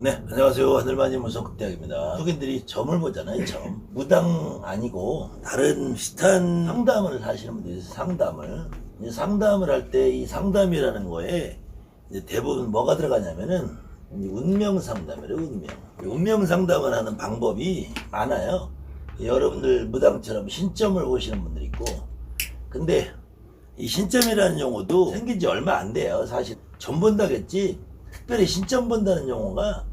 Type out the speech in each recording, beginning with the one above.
네, 안녕하세요. 하늘만이 무속극대학입니다. 무속인들이 점을 보잖아요, 점. 무당 아니고 다른 비슷한 상담을 하시는 분들이 있어요, 상담을. 이제 상담을 할 때 이 상담이라는 거에 이제 대부분 뭐가 들어가냐면은 운명 상담이래요, 운명. 운명 상담을 하는 방법이 많아요. 여러분들 무당처럼 신점을 보시는 분들이 있고, 근데 이 신점이라는 용어도 생긴 지 얼마 안 돼요, 사실. 점 본다겠지. 특별히 신점 본다는 용어가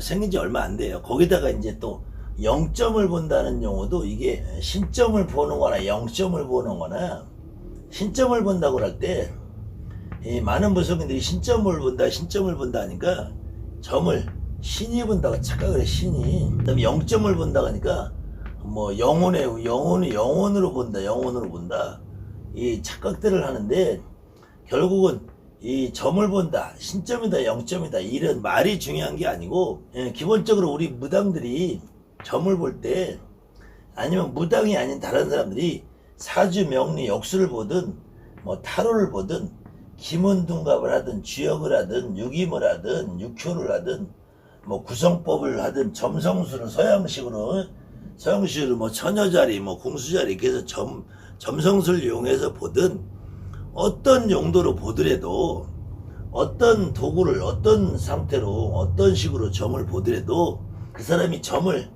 생긴 지 얼마 안 돼요. 거기다가 이제 또 0점을 본다는 용어도 이게 신점을 보는 거나 0점을 보는 거나 신점을 본다고 할 때 많은 무속인들이 신점을 본다 하니까 점을 신이 본다고 착각을 해, 신이. 그다음에 0점을 본다고 하니까 뭐 영혼으로 본다. 이 착각들을 하는데 결국은 이 점을 본다, 신점이다, 0점이다 이런 말이 중요한 게 아니고, 기본적으로 우리 무당들이 점을 볼 때, 아니면 무당이 아닌 다른 사람들이 사주, 명리, 역수를 보든 뭐 타로를 보든 기문둔갑을 하든 주역을 하든 유기물 하든 육효를 하든 뭐 구성법을 하든 점성술을 서양식으로 뭐 처녀자리 뭐 궁수자리 이렇게 해서 점성술을 이용해서 보든 어떤 용도로 보더라도, 어떤 도구를 어떤 상태로 어떤 식으로 점을 보더라도 그 사람이 점을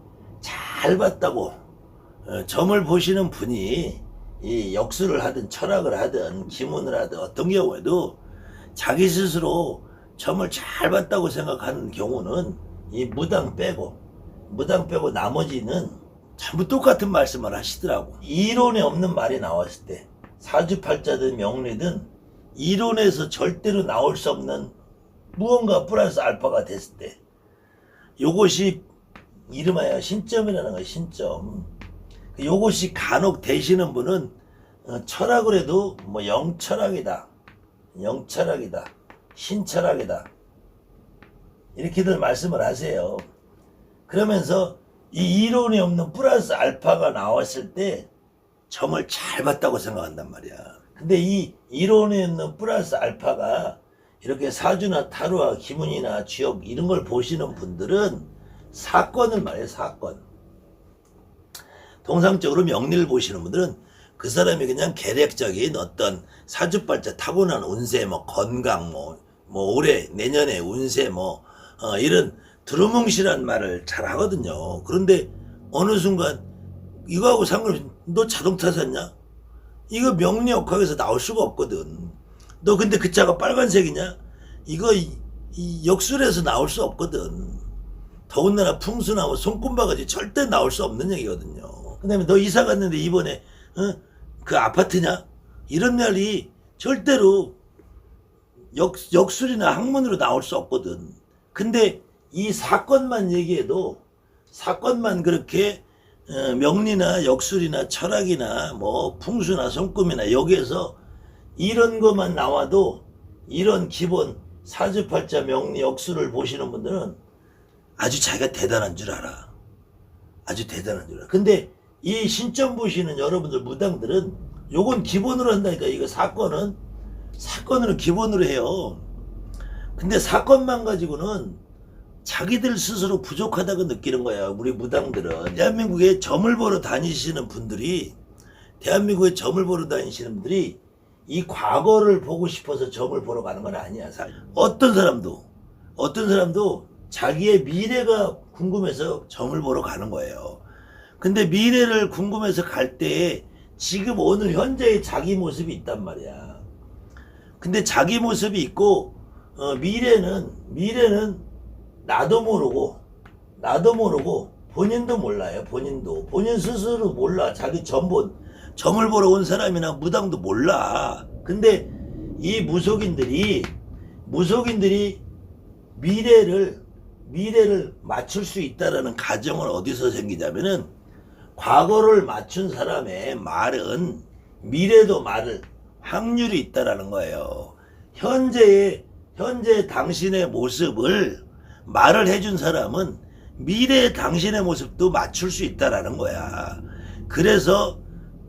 잘 봤다고, 점을 보시는 분이 이 역수를 하든 철학을 하든 기문을 하든 어떤 경우에도 자기 스스로 점을 잘 봤다고 생각하는 경우는 이 무당 빼고 나머지는 전부 똑같은 말씀을 하시더라고. 이론에 없는 말이 나왔을 때, 사주팔자든 명리든 이론에서 절대로 나올 수 없는 무언가 플러스 알파가 됐을 때, 요것이 이름하여 신점이라는 거예요, 신점. 요것이 간혹 되시는 분은 철학을 해도 뭐 영철학이다, 신철학이다 이렇게들 말씀을 하세요. 그러면서 이 이론이 없는 플러스 알파가 나왔을 때 점을 잘 봤다고 생각한단 말이야. 근데 이 이론에 있는 플러스 알파가 이렇게 사주나 타로와 기문이나 주역 이런 걸 보시는 분들은 사건을 말해요, 사건. 통상적으로 명리를 보시는 분들은 그 사람이 그냥 계략적인 어떤 사주팔자 타고난 운세, 뭐 건강, 뭐 올해 내년에 운세, 이런 두루뭉실한 말을 잘 하거든요. 그런데 어느 순간 이거하고 상관없이 너 자동차 샀냐? 이거 명리역학에서 나올 수가 없거든. 너 근데 그 차가 빨간색이냐? 이거 이 역술에서 나올 수 없거든. 더군다나 풍수나 뭐 손금바가지 절대 나올 수 없는 얘기거든요. 그 다음에 너 이사 갔는데 이번에 그 아파트냐? 이런 말이 절대로 역술이나 학문으로 나올 수 없거든. 근데 이 사건만 얘기해도, 사건만 그렇게 명리나 역술이나 철학이나 뭐 풍수나 손금이나 여기에서 이런 것만 나와도, 이런 기본 사주팔자 명리 역술을 보시는 분들은 아주 자기가 대단한 줄 알아. 아주 대단한 줄 알아. 근데 이 신점 보시는 여러분들 무당들은 요건 기본으로 한다니까. 이거 사건으로 기본으로 해요. 근데 사건만 가지고는 자기들 스스로 부족하다고 느끼는 거야, 우리 무당들은. 대한민국에 점을 보러 다니시는 분들이 이 과거를 보고 싶어서 점을 보러 가는 건 아니야, 사실. 어떤 사람도 자기의 미래가 궁금해서 점을 보러 가는 거예요. 근데 미래를 궁금해서 갈 때 지금 오늘 현재의 자기 모습이 있단 말이야. 근데 자기 모습이 있고, 미래는 나도 모르고 본인도 몰라요. 본인 스스로 몰라. 자기 점을 보러 온 사람이나 무당도 몰라. 근데 이 무속인들이 미래를 맞출 수 있다라는 가정은 어디서 생기냐면은, 과거를 맞춘 사람의 말은 미래도 말을 확률이 있다라는 거예요. 현재 당신의 모습을 말을 해준 사람은 미래의 당신의 모습도 맞출 수 있다라는 거야. 그래서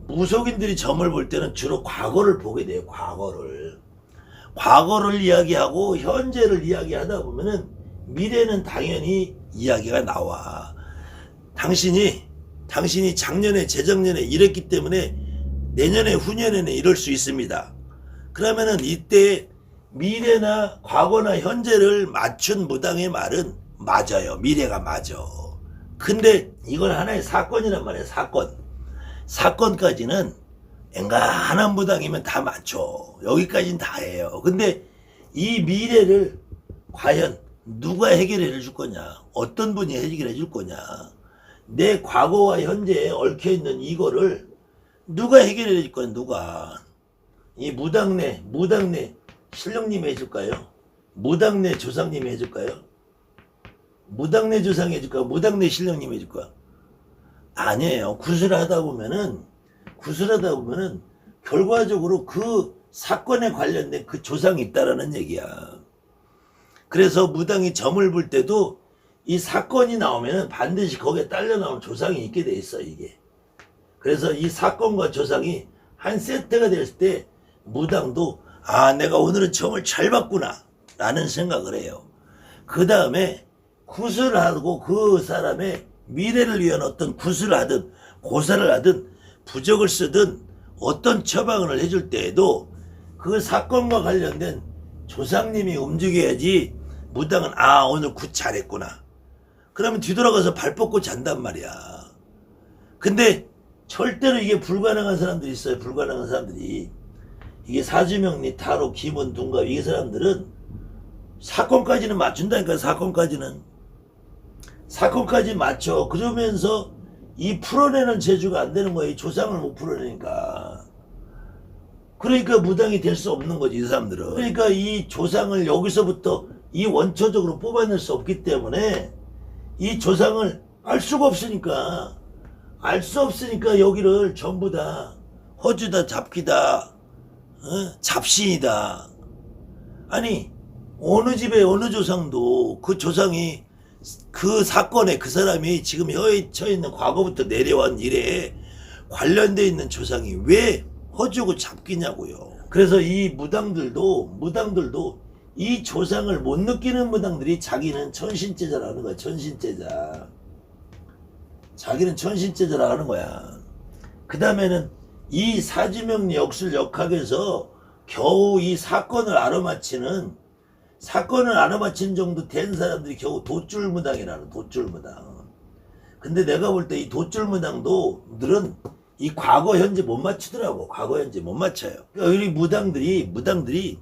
무속인들이 점을 볼 때는 주로 과거를 보게 돼요. 과거를 이야기하고 현재를 이야기하다 보면은 미래는 당연히 이야기가 나와. 당신이 작년에 재작년에 이랬기 때문에 내년에 후년에는 이럴 수 있습니다. 그러면은 이때 미래나 과거나 현재를 맞춘 무당의 말은 맞아요. 미래가 맞아. 근데 이건 하나의 사건이란 말이야. 사건까지는 앵간한 무당이면 다 맞죠. 여기까지는 다 해요. 근데 이 미래를 과연 누가 해결해 줄 거냐, 어떤 분이 해결해 줄 거냐, 내 과거와 현재에 얽혀있는 이거를 누가 해결해 줄 거냐. 누가. 이 무당내 신령님이 해줄까요? 무당내 조상님이 해줄까요? 무당내 조상이 해줄까요? 무당내 신령님이 해줄까요? 아니에요. 구슬하다 보면은 결과적으로 그 사건에 관련된 그 조상이 있다라는 얘기야. 그래서 무당이 점을 볼 때도 이 사건이 나오면은 반드시 거기에 딸려 나오는 조상이 있게 돼 있어, 이게. 그래서 이 사건과 조상이 한 세트가 됐을 때 무당도 내가 오늘은 점을 잘 봤구나 라는 생각을 해요. 그 다음에 구슬을 하고 그 사람의 미래를 위한 어떤 구슬을 하든 고사를 하든 부적을 쓰든 어떤 처방을 해줄 때에도 그 사건과 관련된 조상님이 움직여야지 무당은 오늘 굿 잘했구나. 그러면 뒤돌아가서 발 뻗고 잔단 말이야. 근데 절대로 이게 불가능한 사람들이 있어요. 불가능한 사람들이. 이게 사주명리, 타로, 기문, 둔갑, 이 사람들은 사건까지는 맞춘다니까. 사건까지 맞춰. 그러면서 이 풀어내는 재주가 안 되는 거야. 이 조상을 못 풀어내니까. 그러니까 무당이 될 수 없는 거지, 이 사람들은. 그러니까 이 조상을 여기서부터 이 원초적으로 뽑아낼 수 없기 때문에 이 조상을 알 수가 없으니까, 여기를 전부 다 허주다, 잡기다, 잡신이다. 아니, 어느 집에 어느 조상도 그 조상이 그 사건에 그 사람이 지금 혀에 처있는 과거부터 내려온 일에 관련되어 있는 조상이 왜 허주고 잡기냐고요. 그래서 이 무당들도 이 조상을 못 느끼는 무당들이 자기는 천신제자라는 거야. 천신제자. 자기는 천신제자라는 거야. 그 다음에는 이 사주명리 역술 역학에서 겨우 이 사건을 알아맞히는 정도 된 사람들이 겨우 돛줄무당이라는. 돛줄무당. 근데 내가 볼 때 이 돛줄무당도 늘은 이 과거 현재 못 맞추더라고. 과거 현재 못 맞춰요. 그러니까 우리 무당들이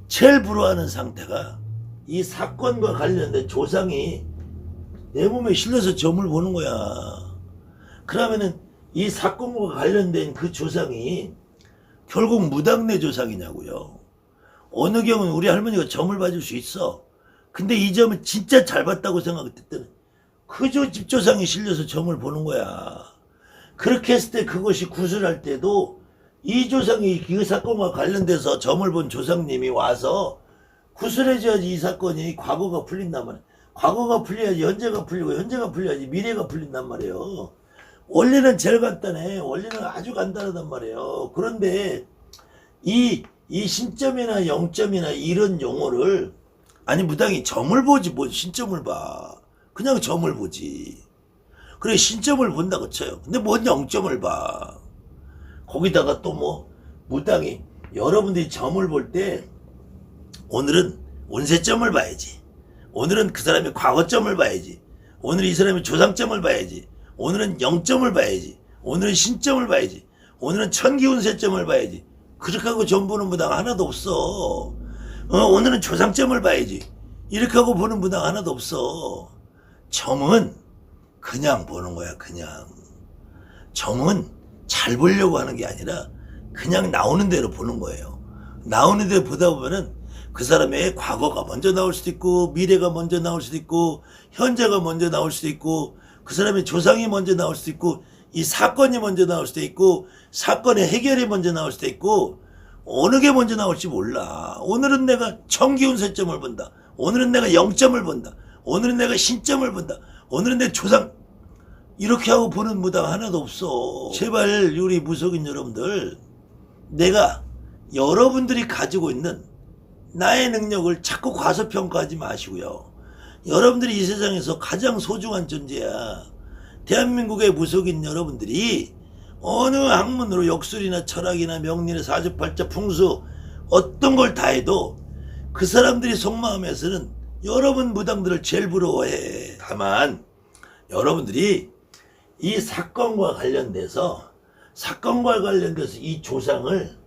제일 부러워하는 상태가 이 사건과 관련된 조상이 내 몸에 실려서 점을 보는 거야. 그러면은 이 사건과 관련된 그 조상이 결국 무당내 조상이냐고요. 어느 경우는 우리 할머니가 점을 봐줄 수 있어. 근데 이 점을 진짜 잘 봤다고 생각했을 때는 집 조상이 실려서 점을 보는 거야. 그렇게 했을 때 그것이 구슬할 때도 이 조상이 그 사건과 관련돼서 점을 본 조상님이 와서 구슬해줘야지 이 사건이 과거가 풀린단 말이야. 과거가 풀려야지 현재가 풀리고, 현재가 풀려야지 미래가 풀린단 말이에요. 원리는 제일 간단해. 원리는 아주 간단하단 말이에요. 그런데 이 신점이나 영점이나 이런 용어를, 아니 무당이 점을 보지 뭐 신점을 봐. 그냥 점을 보지. 그래 신점을 본다고 쳐요. 근데 뭔 영점을 봐. 거기다가 또 뭐 무당이 여러분들이 점을 볼 때 오늘은 운세점을 봐야지. 오늘은 그 사람의 과거점을 봐야지. 오늘 이 사람의 조상점을 봐야지. 오늘은 영점을 봐야지. 오늘은 신점을 봐야지. 오늘은 천기운세점을 봐야지. 그렇게 하고 점 보는 무당 하나도 없어. 오늘은 조상점을 봐야지. 이렇게 하고 보는 무당 하나도 없어. 점은 그냥 보는 거야. 그냥. 점은 잘 보려고 하는 게 아니라 그냥 나오는 대로 보는 거예요. 나오는 대로 보다 보면은 그 사람의 과거가 먼저 나올 수도 있고, 미래가 먼저 나올 수도 있고, 현재가 먼저 나올 수도 있고, 그 사람의 조상이 먼저 나올 수도 있고, 이 사건이 먼저 나올 수도 있고, 사건의 해결이 먼저 나올 수도 있고, 어느 게 먼저 나올지 몰라. 오늘은 내가 천기운세점을 본다. 오늘은 내가 영점을 본다. 오늘은 내가 신점을 본다. 오늘은 내 조상. 이렇게 하고 보는 무당 하나도 없어. 제발 우리 무속인 여러분들, 내가 여러분들이 가지고 있는 나의 능력을 자꾸 과소평가하지 마시고요. 여러분들이 이 세상에서 가장 소중한 존재야. 대한민국의 무속인 여러분들이 어느 학문으로 역술이나 철학이나 명리나 사주팔자 풍수 어떤 걸 다 해도 그 사람들이 속마음에서는 여러분 무당들을 제일 부러워해. 다만 여러분들이 이 사건과 관련돼서 이 조상을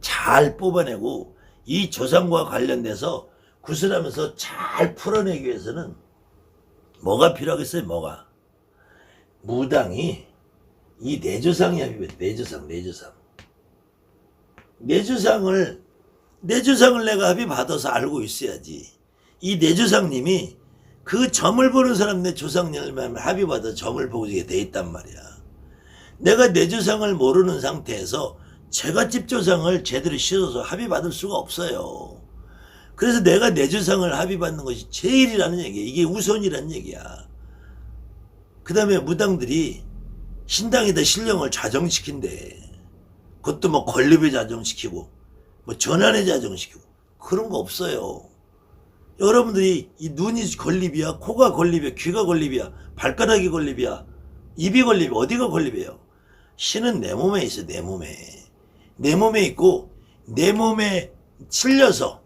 잘 뽑아내고 이 조상과 관련돼서 구슬하면서 잘 풀어내기 위해서는 뭐가 필요하겠어요? 뭐가? 무당이 이 내조상이 합의해. 내조상을 내가 합의 받아서 알고 있어야지. 이 내조상님이 그 점을 보는 사람 내 조상님을 합의 받아 점을 보게 돼 있단 말이야. 내가 내조상을 모르는 상태에서 제갓집 조상을 제대로 씌워서 합의 받을 수가 없어요. 그래서 내가 내조상을 합의 받는 것이 제일이라는 얘기야. 이게 우선이라는 얘기야. 그 다음에 무당들이 신당에다 신령을 자정시킨대. 그것도 뭐 건립에 자정시키고 뭐 전환에 자정시키고 그런 거 없어요. 여러분들이 이 눈이 건립이야, 코가 건립이야, 귀가 건립이야, 발가락이 건립이야, 입이 건립이야, 어디가 건립이에요? 신은 내 몸에 있어. 내 몸에 있고 내 몸에 실려서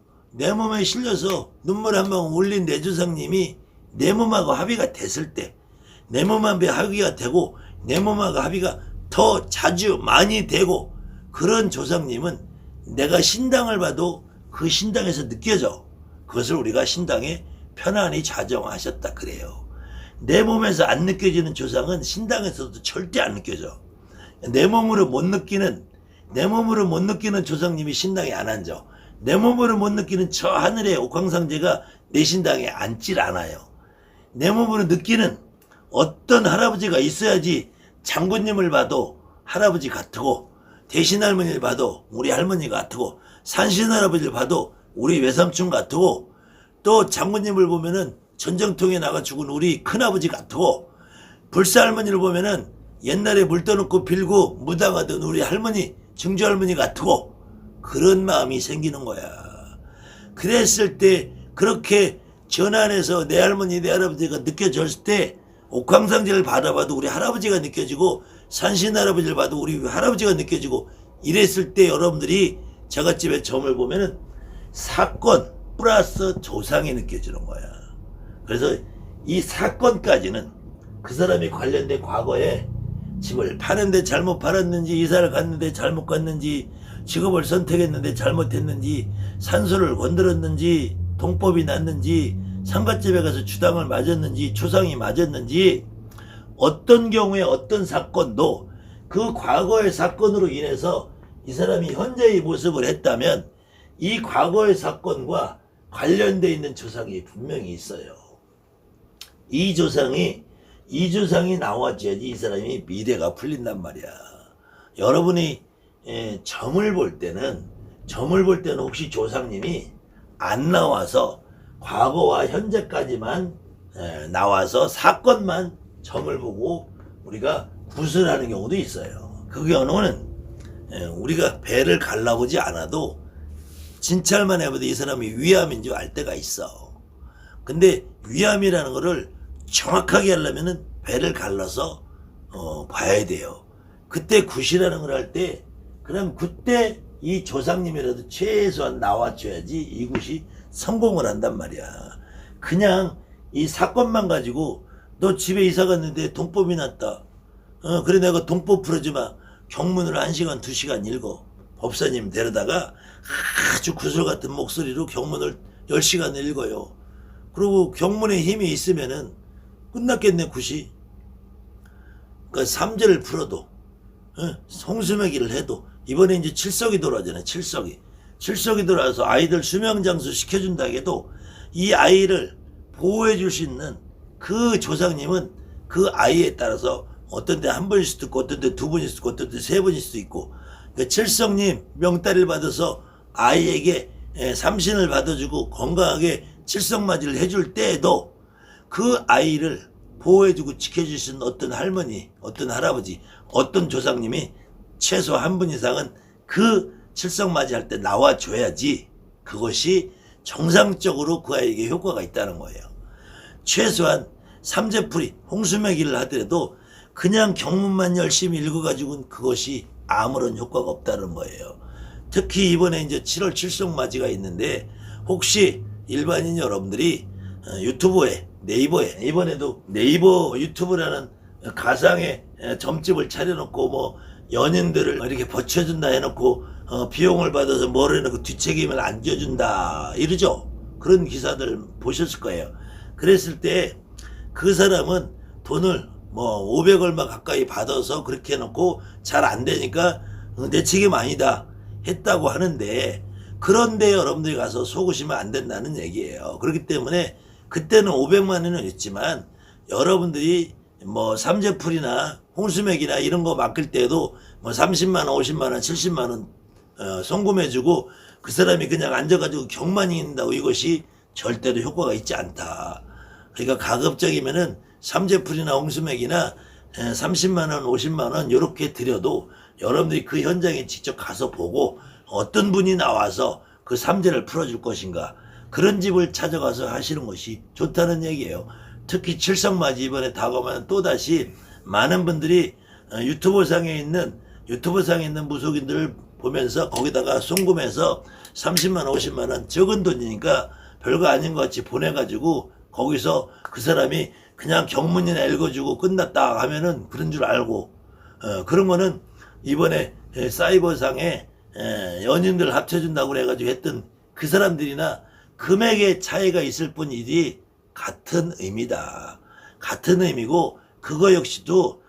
눈물 한 방 울린 내조상님이 내 몸하고 합의가 됐을 때, 내 몸하고 합의가 되고 내 몸하고 합의가 더 자주 많이 되고, 그런 조상님은 내가 신당을 봐도 그 신당에서 느껴져. 그것을 우리가 신당에 편안히 자정하셨다 그래요. 내 몸에서 안 느껴지는 조상은 신당에서도 절대 안 느껴져. 내 몸으로 못 느끼는 조상님이 신당에 안 앉아. 내 몸으로 못 느끼는 저 하늘의 옥황상제가 내 신당에 앉질 않아요. 내 몸으로 느끼는 어떤 할아버지가 있어야지 장군님을 봐도 할아버지 같고, 대신할머니를 봐도 우리 할머니 같고, 산신할아버지를 봐도 우리 외삼촌 같고, 또 장군님을 보면은 전쟁통에 나가 죽은 우리 큰아버지 같고, 불사할머니를 보면은 옛날에 물 떠놓고 빌고 무당하던 우리 할머니, 증조할머니 같고, 그런 마음이 생기는 거야. 그랬을 때 그렇게 전환해서 내 할머니, 내 할아버지가 느껴졌을 때 옥황상제를 받아봐도 우리 할아버지가 느껴지고, 산신할아버지를 봐도 우리 할아버지가 느껴지고, 이랬을 때 여러분들이 제갓집에 점을 보면은 사건 플러스 조상이 느껴지는 거야. 그래서 이 사건까지는 그 사람이 관련된 과거에 집을 파는데 잘못 팔았는지, 이사를 갔는데 잘못 갔는지, 직업을 선택했는데 잘못했는지, 산소를 건드렸는지, 동법이 났는지, 상갓집에 가서 주당을 맞았는지, 초상이 맞았는지, 어떤 경우에 어떤 사건도 그 과거의 사건으로 인해서 이 사람이 현재의 모습을 했다면 이 과거의 사건과 관련되어 있는 조상이 분명히 있어요. 이 조상이 나와줘야지 이 사람이 미래가 풀린단 말이야. 여러분이 점을 볼 때는 혹시 조상님이 안 나와서 과거와 현재까지만 나와서 사건만 점을 보고 우리가 구슬하는 경우도 있어요. 그 경우는 우리가 배를 갈라보지 않아도 진찰만 해봐도 이 사람이 위암인 줄 알 때가 있어. 근데 위암이라는 거를 정확하게 하려면은 배를 갈라서 봐야 돼요. 그때 굿이라는 걸 할 때, 그럼 그때 이 조상님이라도 최소한 나와줘야지 이 굿이 성공을 한단 말이야. 그냥 이 사건만 가지고 너 집에 이사 갔는데 동법이 났다. 그래 내가 동법 풀어주마. 경문을 1시간 2시간 읽어. 법사님 데려다가 아주 구슬 같은 목소리로 경문을 10시간 읽어요. 그리고 경문에 힘이 있으면은 끝났겠네 굿이. 그러니까 삼재를 풀어도, 송수매기를 해도, 이번에 이제 칠석이 돌아오잖아요. 칠석이 돌아와서 아이들 수명장수 시켜준다 해도 이 아이를 보호해 줄 수 있는 그 조상님은 그 아이에 따라서 어떤 데 한 번일 수도 있고, 어떤 데 2번일 수도 있고, 어떤 데 3번일 수도 있고, 그 칠성님 명따리를 받아서 아이에게 삼신을 받아주고 건강하게 칠성맞이를 해줄 때에도 그 아이를 보호해주고 지켜줄 수 있는 어떤 할머니, 어떤 할아버지, 어떤 조상님이 최소 한 분 이상은 그 칠성맞이 할 때 나와줘야지 그것이 정상적으로 그 아이에게 효과가 있다는 거예요. 최소한 삼재풀이 홍수매기를 하더라도 그냥 경문만 열심히 읽어가지고는 그것이 아무런 효과가 없다는 거예요. 특히 이번에 이제 7월 칠성맞이가 있는데 혹시 일반인 여러분들이 유튜브에 네이버에 이번에도 네이버 유튜브라는 가상의 점집을 차려놓고 뭐 연인들을 이렇게 버텨준다 해놓고 비용을 받아서 뭘 해놓고 뒷책임을 안 져준다 이러죠. 그런 기사들 보셨을 거예요. 그랬을 때 그 사람은 돈을 뭐 500 얼마 가까이 받아서 그렇게 해놓고 잘 안 되니까 내 책임 아니다 했다고 하는데, 그런데 여러분들이 가서 속으시면 안 된다는 얘기예요. 그렇기 때문에 그때는 500만 원은 있지만 여러분들이 뭐 삼재풀이나 홍수맥이나 이런 거 맡길 때도 뭐 30만 원, 50만 원, 70만 원 송금해주고 그 사람이 그냥 앉아가지고 경만 읽는다고 이것이 절대로 효과가 있지 않다. 그러니까 가급적이면은 삼재풀이나 홍수맥이나 30만 원, 50만 원 이렇게 드려도 여러분들이 그 현장에 직접 가서 보고 어떤 분이 나와서 그 삼재를 풀어줄 것인가, 그런 집을 찾아가서 하시는 것이 좋다는 얘기예요. 특히 칠성맞이 이번에 다가오면 또다시 많은 분들이 유튜브상에 있는 무속인들을 보면서 거기다가 송금해서 30만 원, 50만 원 적은 돈이니까 별거 아닌 것 같이 보내가지고 거기서 그 사람이 그냥 경문이나 읽어주고 끝났다 하면은 그런 줄 알고, 그런 거는 이번에 사이버상에 연인들 합쳐준다고 그래가지고 했던 그 사람들이나 금액의 차이가 있을 뿐이지 같은 의미다. 같은 의미고, 그거 역시도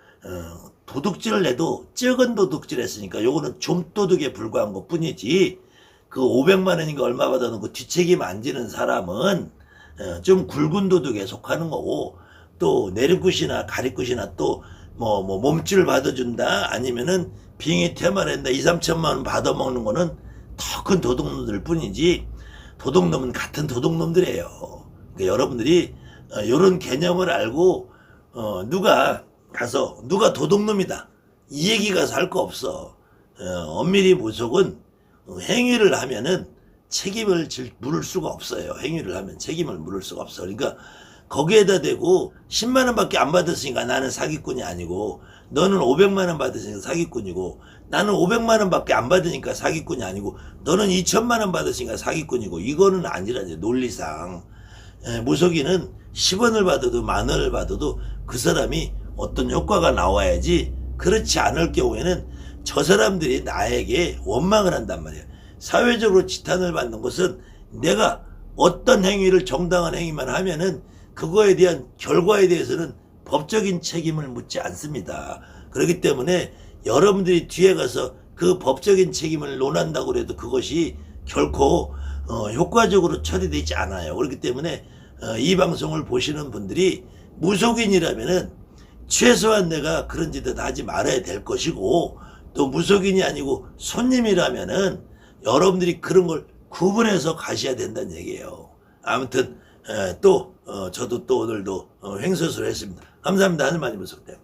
도둑질을 해도 적은 도둑질 했으니까 요거는 좀도둑에 불과한 것 뿐이지, 그 500만 원인가 얼마 받아놓고 뒷책임 안 지는 사람은 좀 굵은 도둑에 속하는 거고, 또 내리굿이나 가리굿이나 또 뭐 몸줄 받아준다 아니면은 빙의 테마랜다 2, 3천만 원 받아먹는 거는 더 큰 도둑놈들 뿐이지, 도둑놈은 같은 도둑놈들이에요. 그러니까 여러분들이 이런 개념을 알고 누가 가서 누가 도둑놈이다 이 얘기 가서 할 거 없어. 엄밀히 무속은 행위를 하면은 책임을 물을 수가 없어요. 행위를 하면 책임을 물을 수가 없어. 그러니까 거기에다 대고 10만 원밖에 안 받았으니까 나는 사기꾼이 아니고, 너는 500만 원 받았으니까 사기꾼이고, 나는 500만 원밖에 안 받으니까 사기꾼이 아니고, 너는 2천만 원 받았으니까 사기꾼이고, 이거는 아니라죠. 논리상. 무속인은 10원을 받아도 만 원을 받아도 그 사람이 어떤 효과가 나와야지, 그렇지 않을 경우에는 저 사람들이 나에게 원망을 한단 말이에요. 사회적으로 지탄을 받는 것은 내가 어떤 행위를 정당한 행위만 하면은 그거에 대한 결과에 대해서는 법적인 책임을 묻지 않습니다. 그렇기 때문에 여러분들이 뒤에 가서 그 법적인 책임을 논한다고 해도 그것이 결코 효과적으로 처리되지 않아요. 그렇기 때문에 이 방송을 보시는 분들이 무속인이라면은 최소한 내가 그런 짓을 하지 말아야 될 것이고, 또 무속인이 아니고 손님이라면은 여러분들이 그런 걸 구분해서 가셔야 된다는 얘기예요. 아무튼 또 저도 또 오늘도 횡설수설 했습니다. 감사합니다. 하늘 많이 무속대요.